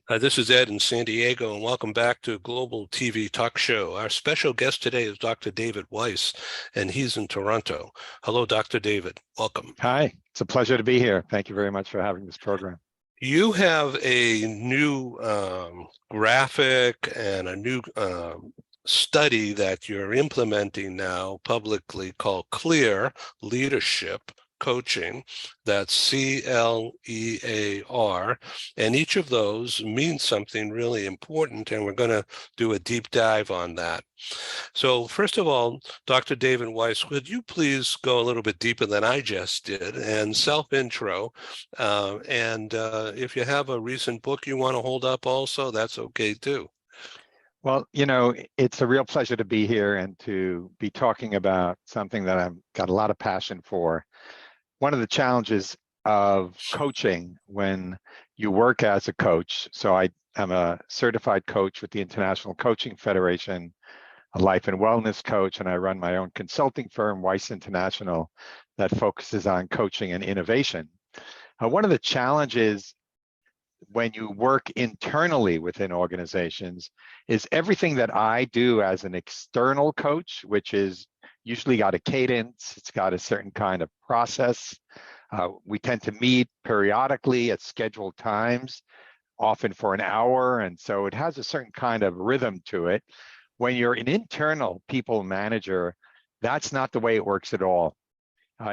This is Ed in San Diego, and welcome back to Global TV Talk Show. Our special guest today is Dr. David Weiss, and he's in Toronto. Hello, Dr. David. Welcome. Hi, it's a pleasure to be here. Thank you very much for having this program. You have a new graphic and a new study that you're implementing now publicly called Clear Leadership Coaching. That's CLEAR, and each of those means something really important, and we're going to do a deep dive on that. So first of all, Dr. David Weiss, would you please go a little bit deeper than I just did and self-intro, and if you have a recent book you want to hold up also, that's okay too. Well, it's a real pleasure to be here and to be talking about something that I've got a lot of passion for. One of the challenges of coaching when you work as a coach, so I am a certified coach with the International Coaching Federation, a life and wellness coach, and I run my own consulting firm, Weiss International, that focuses on coaching and innovation. One of the challenges when you work internally within organizations is everything that I do as an external coach, which is usually got a cadence, it's got a certain kind of process. We tend to meet periodically at scheduled times, often for an hour, and so it has a certain kind of rhythm to it. When you're an internal people manager, that's not the way it works at all.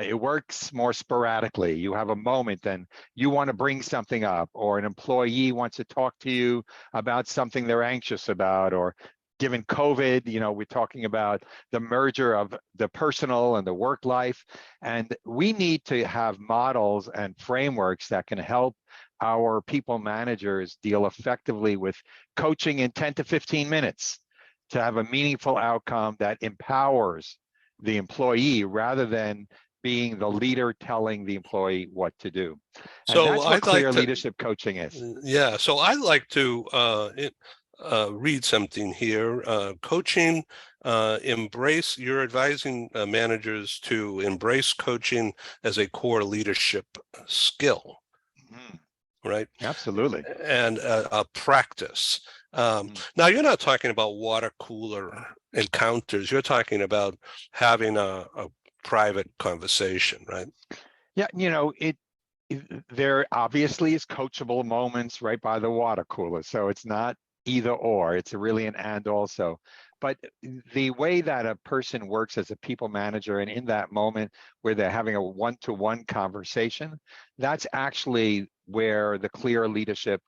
It works more sporadically. You have a moment and you want to bring something up, or an employee wants to talk to you about something they're anxious about, or given COVID, we're talking about the merger of the personal and the work life. And we need to have models and frameworks that can help our people managers deal effectively with coaching in 10 to 15 minutes to have a meaningful outcome that empowers the employee rather than being the leader telling the employee what to do. And so that's what clear leadership coaching is. Yeah, so I'd like to read something here. Coaching, you're advising managers to embrace coaching as a core leadership skill, right? Absolutely. And a practice. Now, you're not talking about water cooler encounters. You're talking about having a private conversation, right? Yeah, there obviously is coachable moments right by the water cooler. So it's not either or, it's really an and also. But the way that a person works as a people manager and in that moment where they're having a one-to-one conversation, that's actually where the clear leadership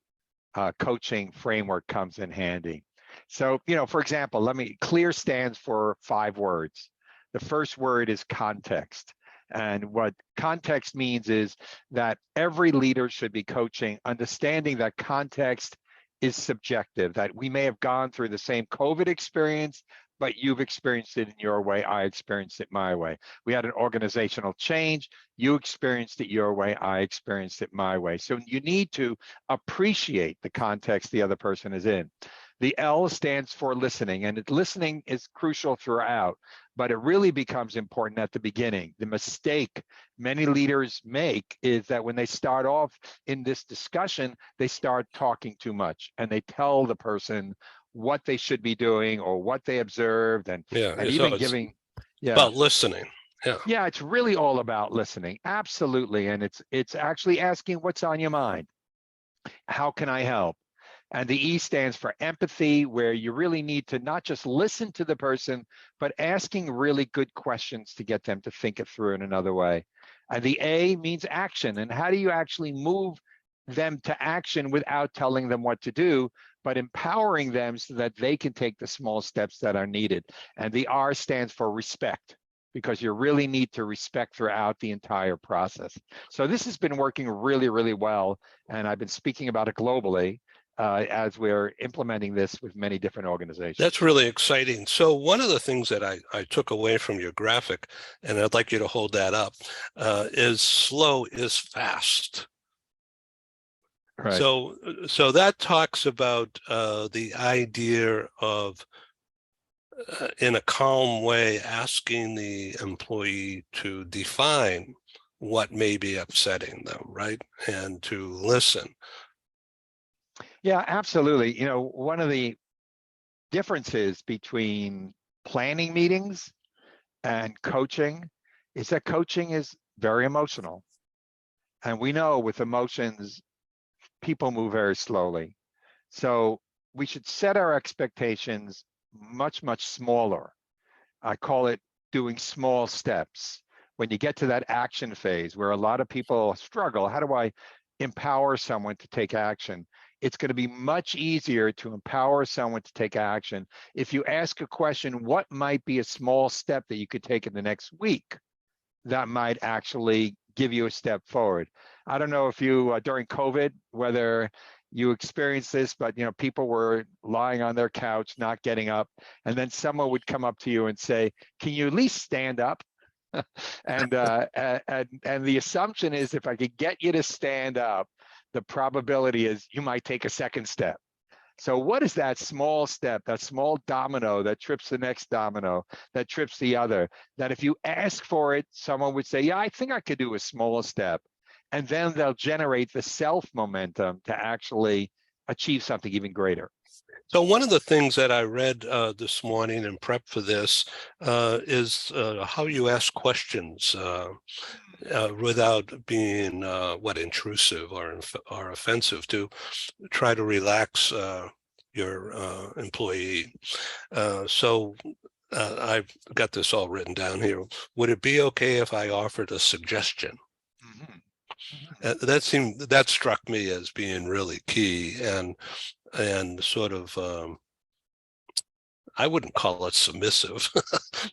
coaching framework comes in handy. So, for example, clear stands for 5 words. The first word is context. And what context means is that every leader should be coaching, understanding that context is subjective, that we may have gone through the same COVID experience, but you've experienced it in your way, I experienced it my way. We had an organizational change, you experienced it your way, I experienced it my way. So you need to appreciate the context the other person is in. The L stands for listening, and listening is crucial throughout, but it really becomes important at the beginning. The mistake many leaders make is that when they start off in this discussion, they start talking too much, and they tell the person what they should be doing or what they observed, and even giving. Yeah, about listening. Yeah, it's really all about listening. Absolutely, and it's actually asking what's on your mind. How can I help? And the E stands for empathy, where you really need to not just listen to the person, but asking really good questions to get them to think it through in another way. And the A means action. And how do you actually move them to action without telling them what to do, but empowering them so that they can take the small steps that are needed? And the R stands for respect, because you really need to respect throughout the entire process. So this has been working really, really well. And I've been speaking about it globally. As we're implementing this with many different organizations. That's really exciting. So one of the things that I took away from your graphic, and I'd like you to hold that up, is slow is fast. Right. So that talks about the idea of, in a calm way, asking the employee to define what may be upsetting them, right? And to listen. Yeah, absolutely. One of the differences between planning meetings and coaching is that coaching is very emotional. And we know with emotions, people move very slowly. So we should set our expectations much, much smaller. I call it doing small steps. When you get to that action phase where a lot of people struggle, how do I empower someone to take action? It's going to be much easier to empower someone to take action if you ask a question, what might be a small step that you could take in the next week that might actually give you a step forward? I don't know if you, during COVID, whether you experienced this, but people were lying on their couch, not getting up, and then someone would come up to you and say, "Can you at least stand up?" and the assumption is, if I could get you to stand up, the probability is you might take a second step. So what is that small step, that small domino that trips the next domino, that trips the other, that if you ask for it, someone would say, yeah, I think I could do a small step. And then they'll generate the self momentum to actually achieve something even greater. So one of the things that I read this morning in prep for this is how you ask questions without being intrusive or offensive, to try to relax your employee. So I've got this all written down here. Would it be okay if I offered a suggestion? Mhm. That struck me as being really key, and sort of I wouldn't call it submissive,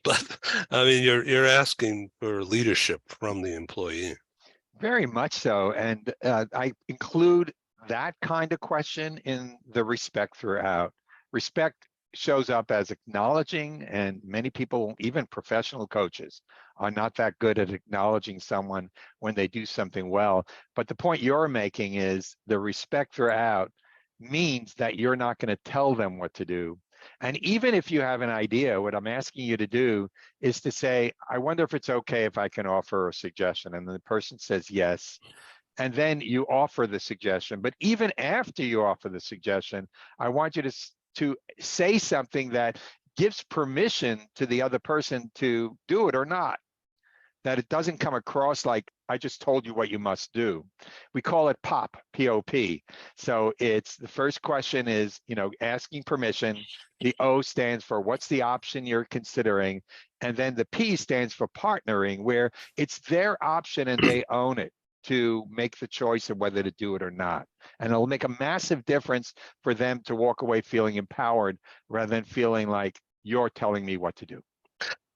but I mean you're asking for leadership from the employee. Very much so. And I include that kind of question in the respect throughout. Respect shows up as acknowledging, and many people, even professional coaches, are not that good at acknowledging someone when they do something well. But the point you're making is the respect throughout means that you're not going to tell them what to do. And even if you have an idea, what I'm asking you to do is to say, I wonder if it's okay if I can offer a suggestion. And the person says yes. And then you offer the suggestion. But even after you offer the suggestion, I want you to say something that gives permission to the other person to do it or not, that it doesn't come across like I just told you what you must do. We call it POP, P-O-P. So it's the first question is, asking permission. The O stands for what's the option you're considering. And then the P stands for partnering, where it's their option and they own it to make the choice of whether to do it or not. And it'll make a massive difference for them to walk away feeling empowered rather than feeling like you're telling me what to do.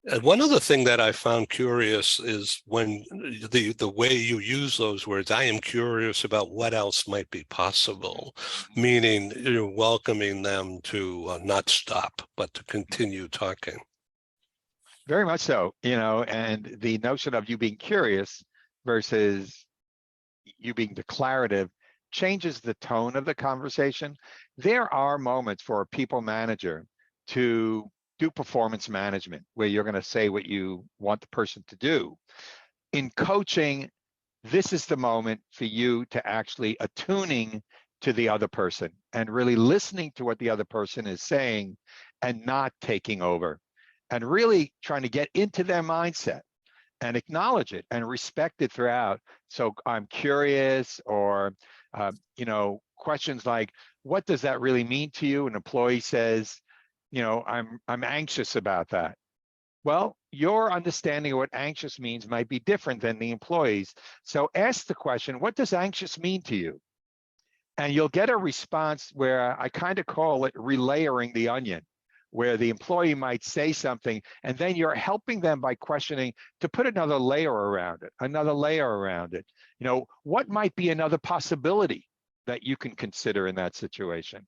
And one other thing that I found curious is when the way you use those words, I am curious about what else might be possible, meaning you're welcoming them to not stop, but to continue talking. Very much so, and the notion of you being curious versus you being declarative changes the tone of the conversation. There are moments for a people manager to do performance management where you're going to say what you want the person to do. In coaching, this is the moment for you to actually attuning to the other person and really listening to what the other person is saying and not taking over, and really trying to get into their mindset and acknowledge it and respect it throughout. So I'm curious, or questions like, what does that really mean to you? An employee says, I'm anxious about that. Well, your understanding of what anxious means might be different than the employee's. So ask the question, what does anxious mean to you? And you'll get a response where I kind of call it relayering the onion, where the employee might say something, and then you're helping them by questioning to put another layer around it, another layer around it. What might be another possibility that you can consider in that situation,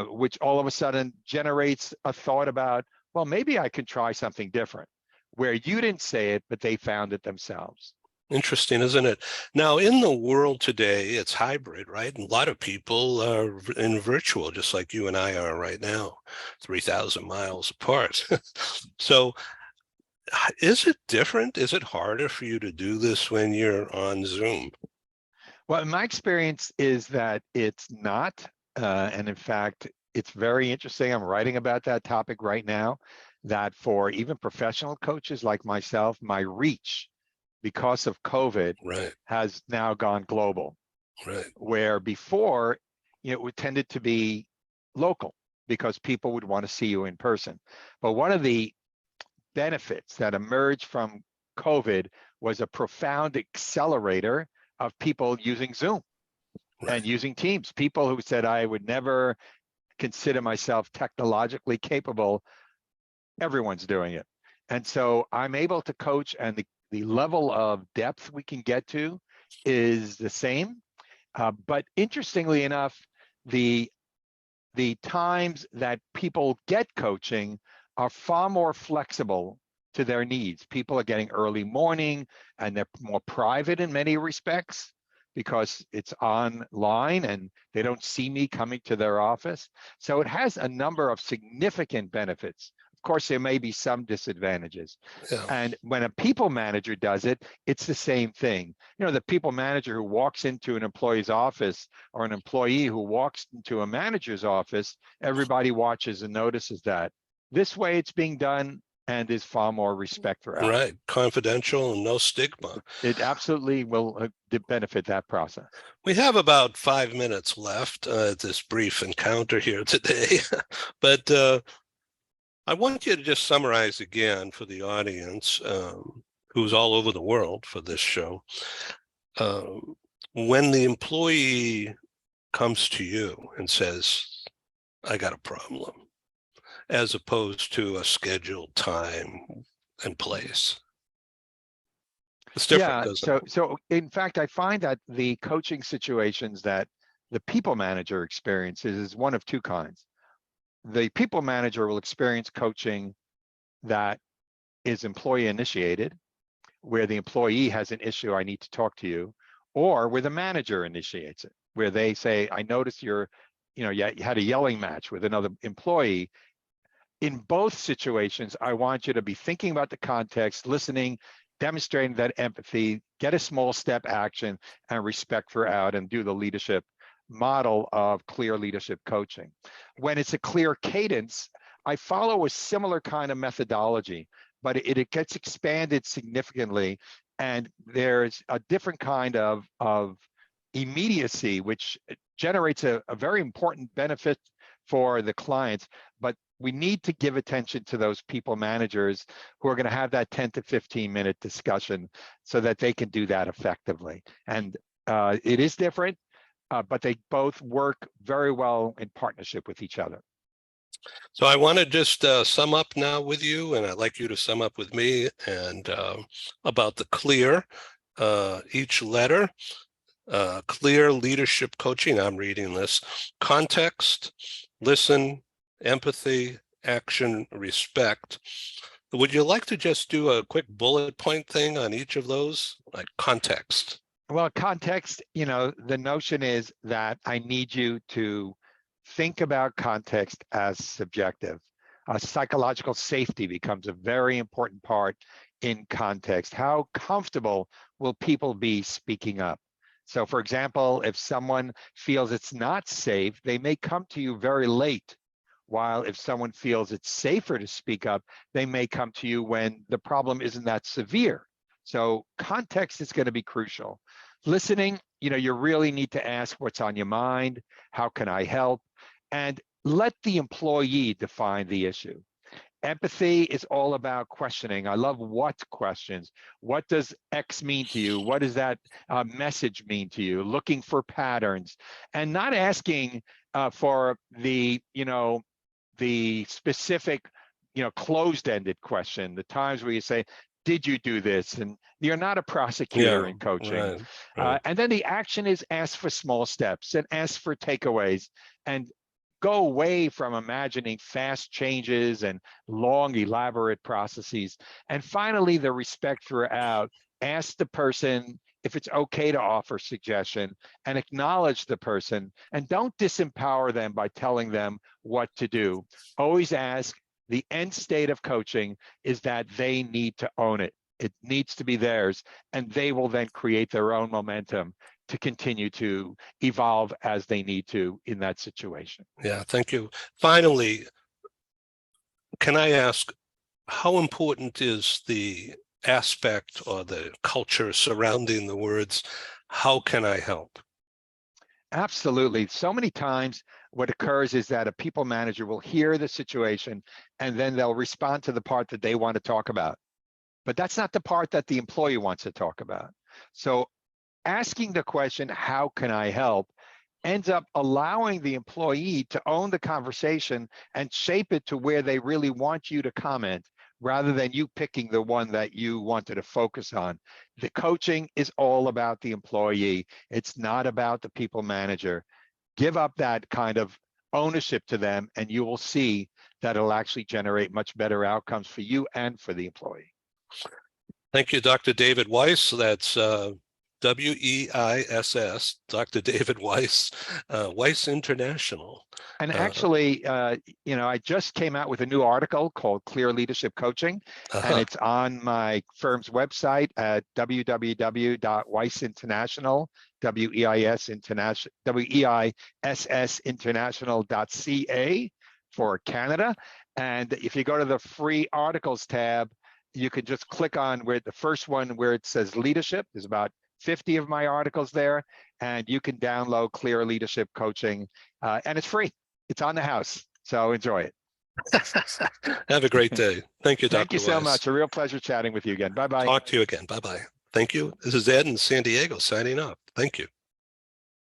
which all of a sudden generates a thought about, well, maybe I can try something different, where you didn't say it, but they found it themselves. Interesting, isn't it? Now, in the world today, it's hybrid, right? And a lot of people are in virtual, just like you and I are right now, 3,000 miles apart. So is it different? Is it harder for you to do this when you're on Zoom? Well, my experience is that it's not. And in fact, it's very interesting. I'm writing about that topic right now, that for even professional coaches like myself, my reach because of COVID Right. has now gone global, Right. where before, it tended to be local because people would want to see you in person. But one of the benefits that emerged from COVID was a profound accelerator of people using Zoom and Right. using Teams. People who said, I would never consider myself technologically capable, everyone's doing it. And so I'm able to coach, and the level of depth we can get to is the same. But interestingly enough, the times that people get coaching are far more flexible to their needs. People are getting early morning, and they're more private in many respects because it's online and they don't see me coming to their office. So it has a number of significant benefits. Of course, there may be some disadvantages. Yeah. And when a people manager does it, it's the same thing. The people manager who walks into an employee's office, or an employee who walks into a manager's office, everybody watches and notices that. This way it's being done, and there's far more respect throughout. Right. Confidential and no stigma. It absolutely will benefit that process. We have about 5 minutes left at this brief encounter here today, but I want you to just summarize again for the audience who's all over the world for this show. When the employee comes to you and says, I got a problem, as opposed to a scheduled time and place. It's different, doesn't it? So in fact, I find that the coaching situations that the people manager experiences is one of two kinds. The people manager will experience coaching that is employee initiated, where the employee has an issue, I need to talk to you, or where the manager initiates it, where they say, I noticed you had a yelling match with another employee. In both situations, I want you to be thinking about the context, listening, demonstrating that empathy, get a small step action, and respect throughout, and do the leadership model of clear leadership coaching. When it's a clear cadence, I follow a similar kind of methodology, but it gets expanded significantly, and there's a different kind of immediacy, which generates a very important benefit for the clients. But we need to give attention to those people managers who are going to have that 10 to 15 minute discussion so that they can do that effectively. And it is different, but they both work very well in partnership with each other. So I want to just sum up now with you, and I'd like you to sum up with me, and about the clear, each letter, clear leadership coaching. I'm reading this: context, listen, empathy, action, respect. Would you like to just do a quick bullet point thing on each of those, like context? Well, context, the notion is that I need you to think about context as subjective. Psychological safety becomes a very important part in context. How comfortable will people be speaking up? So, for example, if someone feels it's not safe, they may come to you very late. While if someone feels it's safer to speak up, they may come to you when the problem isn't that severe. So context is going to be crucial. Listening, you really need to ask what's on your mind, how can I help, and let the employee define the issue. Empathy is all about questioning. I love what questions. What does X mean to you? What does that message mean to you? Looking for patterns, and not asking for the specific, closed-ended question. The times where you say, did you do this? And you're not a prosecutor in coaching. Right. And then the action is ask for small steps and ask for takeaways, and go away from imagining fast changes and long, elaborate processes. And finally, the respect throughout. Ask the person if it's okay to offer suggestion, and acknowledge the person, and don't disempower them by telling them what to do. Always ask. The end state of coaching is that they need to own it. It needs to be theirs, and they will then create their own momentum to continue to evolve as they need to in that situation. Yeah, thank you. Finally, can I ask, how important is the aspect or the culture surrounding the words, how can I help? Absolutely. So many times what occurs is that a people manager will hear the situation and then they'll respond to the part that they want to talk about. But that's not the part that the employee wants to talk about. So asking the question, how can I help, ends up allowing the employee to own the conversation and shape it to where they really want you to comment, rather than you picking the one that you wanted to focus on. The coaching is all about the employee. It's not about the people manager. Give up that kind of ownership to them, and you will see that it'll actually generate much better outcomes for you and for the employee. Thank you, Dr. David Weiss. That's W-E-I-S-S, Dr. David Weiss, Weiss International. And actually, I just came out with a new article called Clear Leadership Coaching, and it's on my firm's website at www.weissinternational, WEISS international.ca for Canada. And if you go to the free articles tab, you can just click on where the first one where it says leadership. There's about 50 of my articles there, and you can download Clear Leadership Coaching, and it's free. It's on the house, so enjoy it. Have a great day. Thank you, Dr. Thank you so Weiss. much. A real pleasure chatting with you again. Bye-bye. Talk to you again. Bye-bye. Thank you. This is Ed in San Diego signing off. Thank you.